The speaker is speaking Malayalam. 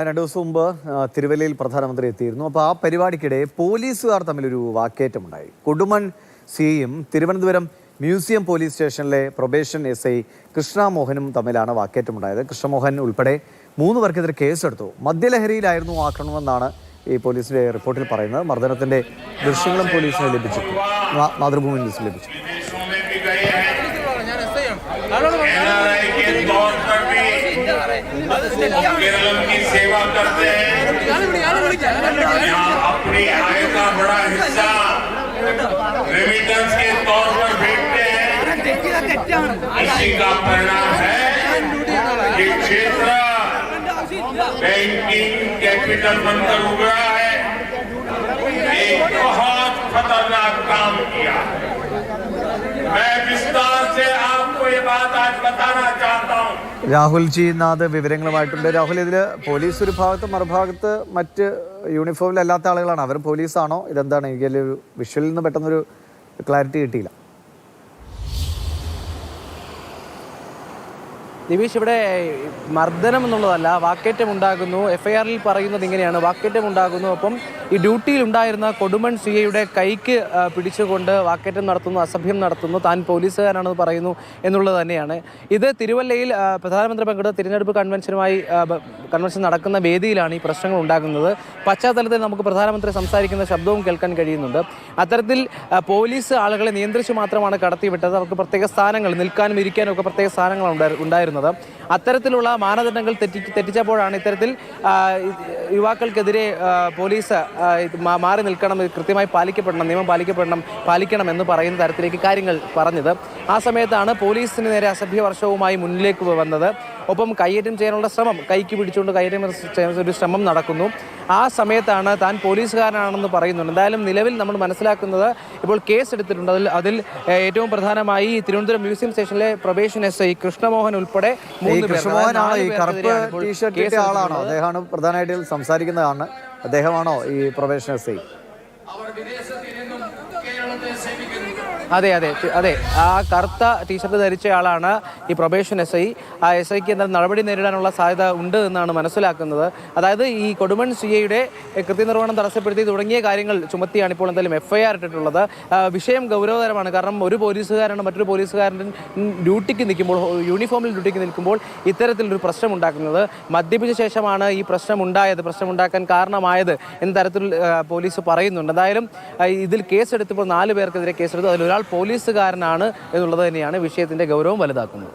2 ദിവസം മുമ്പ് തിരുവല്ലയിൽ പ്രധാനമന്ത്രി എത്തിയിരുന്നു. അപ്പോൾ ആ പരിപാടിക്കിടെ പോലീസുകാർ തമ്മിലൊരു വാക്കേറ്റമുണ്ടായി. കൊടുമൺ സിയും തിരുവനന്തപുരം മ്യൂസിയം പോലീസ് സ്റ്റേഷനിലെ പ്രൊബേഷൻ SI കൃഷ്ണമോഹനും തമ്മിലാണ് വാക്കേറ്റമുണ്ടായത്. കൃഷ്ണമോഹൻ ഉൾപ്പെടെ 3 പേർക്കെതിരെ കേസെടുത്തു. മദ്യലഹരിയിലായിരുന്നു ആക്രമണമെന്നാണ് ഈ പോലീസിന്റെ റിപ്പോർട്ടിൽ പറയുന്നത്. മർദ്ദനത്തിന്റെ ദൃശ്യങ്ങളും പോലീസിന് ലഭിച്ചു, മാതൃഭൂമി ന്യൂസിൽ ലഭിച്ചു. केरल की सेवा करते हैं, अपनी आय का बड़ा हिस्सा रेमिटेंस के तौर पर भेजते हैं। इसी का परिणाम है ये क्षेत्र बैंकिंग कैपिटल बनकर उभरा है। एक बहुत खतरनाक काम किया। मैं विस्तार से आपको ये बात आज बताना चाहता हूँ. രാഹുൽ ജി നാഥ് വിവരങ്ങളുമായിട്ടുണ്ട്. രാഹുൽ, ഇതിൽ പോലീസ് ഒരു ഭാഗത്ത്, മറുഭാഗത്ത് മറ്റ് യൂണിഫോമിലല്ലാത്ത ആളുകളാണ്. അവർ പോലീസാണോ? ഇതെന്താണ്? എനിക്ക് ഒരു വിഷ്വലിൽ നിന്ന് പെട്ടെന്നൊരു ക്ലാരിറ്റി കിട്ടിയില്ല. നിവീഷ്, ഇവിടെ മർദ്ദനം എന്നുള്ളതല്ല, വാക്കേറ്റം ഉണ്ടാകുന്നു. FIR-ൽ പറയുന്നത് ഇങ്ങനെയാണ്: വാക്കേറ്റം ഉണ്ടാകുന്നു, ഒപ്പം ഈ ഡ്യൂട്ടിയിൽ ഉണ്ടായിരുന്ന കൊടുമൺ CIയുടെ കൈക്ക് പിടിച്ചുകൊണ്ട് വാക്കേറ്റം നടത്തുന്നു, അസഭ്യം നടത്തുന്നു, താൻ പോലീസുകാരാണെന്ന് പറയുന്നു എന്നുള്ളത് തന്നെയാണ്. ഇത് തിരുവല്ലയിൽ പ്രധാനമന്ത്രി പങ്കെടുത്ത തിരഞ്ഞെടുപ്പ് കൺവെൻഷൻ നടക്കുന്ന വേദിയിലാണ് ഈ പ്രശ്നങ്ങൾ ഉണ്ടാകുന്നത്. പശ്ചാത്തലത്തിൽ നമുക്ക് പ്രധാനമന്ത്രി സംസാരിക്കുന്ന ശബ്ദവും കേൾക്കാൻ കഴിയുന്നുണ്ട്. അത്തരത്തിൽ പോലീസ് ആളുകളെ നിയന്ത്രിച്ച് മാത്രമാണ് കടത്തിവിട്ടത്. അവർക്ക് പ്രത്യേക സ്ഥാനങ്ങൾ, നിൽക്കാനും ഇരിക്കാനും ഒക്കെ പ്രത്യേക സ്ഥാനങ്ങൾ ഉണ്ടായിരുന്നത്. അത്തരത്തിലുള്ള മാനദണ്ഡങ്ങൾ തെറ്റിച്ചപ്പോഴാണ് ഇത്തരത്തിൽ യുവാക്കൾക്കെതിരെ പോലീസ് മാറി നിൽക്കണം, കൃത്യമായി പാലിക്കപ്പെടണം, നിയമം പാലിക്കണം എന്ന് പറയുന്ന തരത്തിലേക്ക് കാര്യങ്ങൾ പറഞ്ഞത്. ആ സമയത്താണ് പോലീസിന് നേരെ അസഭ്യവർഷവുമായി മുന്നിലേക്ക് വന്നത്. ഒപ്പം കയ്യേറ്റം ചെയ്യാനുള്ള ശ്രമം, കൈക്ക് പിടിച്ചുകൊണ്ട് കയ്യേറ്റം ഒരു ശ്രമം നടക്കുന്നു. ആ സമയത്താണ് താൻ പോലീസുകാരനാണെന്ന് പറയുന്നുണ്ട്. എന്തായാലും നിലവിൽ നമ്മൾ മനസ്സിലാക്കുന്നത്, ഇപ്പോൾ കേസ് എടുത്തിട്ടുണ്ട്. അതിൽ ഏറ്റവും പ്രധാനമായി തിരുവനന്തപുരം മ്യൂസിയം സ്റ്റേഷനിലെ പ്രൊബേഷൻ SI കൃഷ്ണമോഹൻ ഉൾപ്പെടെ 3 പേർ. അദ്ദേഹമാണ് പ്രധാനമായിട്ട് സംസാരിക്കുന്നതാണ്. അദ്ദേഹമാണോ ഈ പ്രൊബേഷൻ SI? അതെ, ആ കറുത്ത ടീഷർട്ട് ധരിച്ചയാളാണ് ഈ പ്രൊബേഷൻ SI. ആ SIക്ക് എന്തായാലും നടപടി നേരിടാനുള്ള സാധ്യത ഉണ്ട് എന്നാണ് മനസ്സിലാക്കുന്നത്. അതായത് ഈ കൊടുമൺ CIയുടെ കൃത്യനിർവഹണം തടസ്സപ്പെടുത്തി തുടങ്ങിയ കാര്യങ്ങൾ ചുമത്തിയാണ് ഇപ്പോൾ എന്തായാലും FIR ഇട്ടിട്ടുള്ളത്. വിഷയം ഗൗരവതരമാണ്. കാരണം ഒരു പോലീസുകാരനാണ് മറ്റൊരു പോലീസുകാരൻ ഡ്യൂട്ടിക്ക് നിൽക്കുമ്പോൾ, യൂണിഫോമിൽ ഡ്യൂട്ടിക്ക് നിൽക്കുമ്പോൾ ഇത്തരത്തിലൊരു പ്രശ്നം ഉണ്ടാക്കുന്നത്. മദ്യപിച്ച ശേഷമാണ് ഈ പ്രശ്നമുണ്ടാക്കാൻ കാരണമായത് എന്ന തരത്തിൽ പോലീസ് പറയുന്നുണ്ട്. എന്തായാലും ഇതിൽ കേസെടുത്തപ്പോൾ 4 പേർക്കെതിരെ കേസെടുത്തു. അതിലൊരാൾ പോലീസുകാരനാണ് എന്നുള്ളത് തന്നെയാണ് വിഷയത്തിന്റെ ഗൗരവം വലുതാക്കുന്നത്.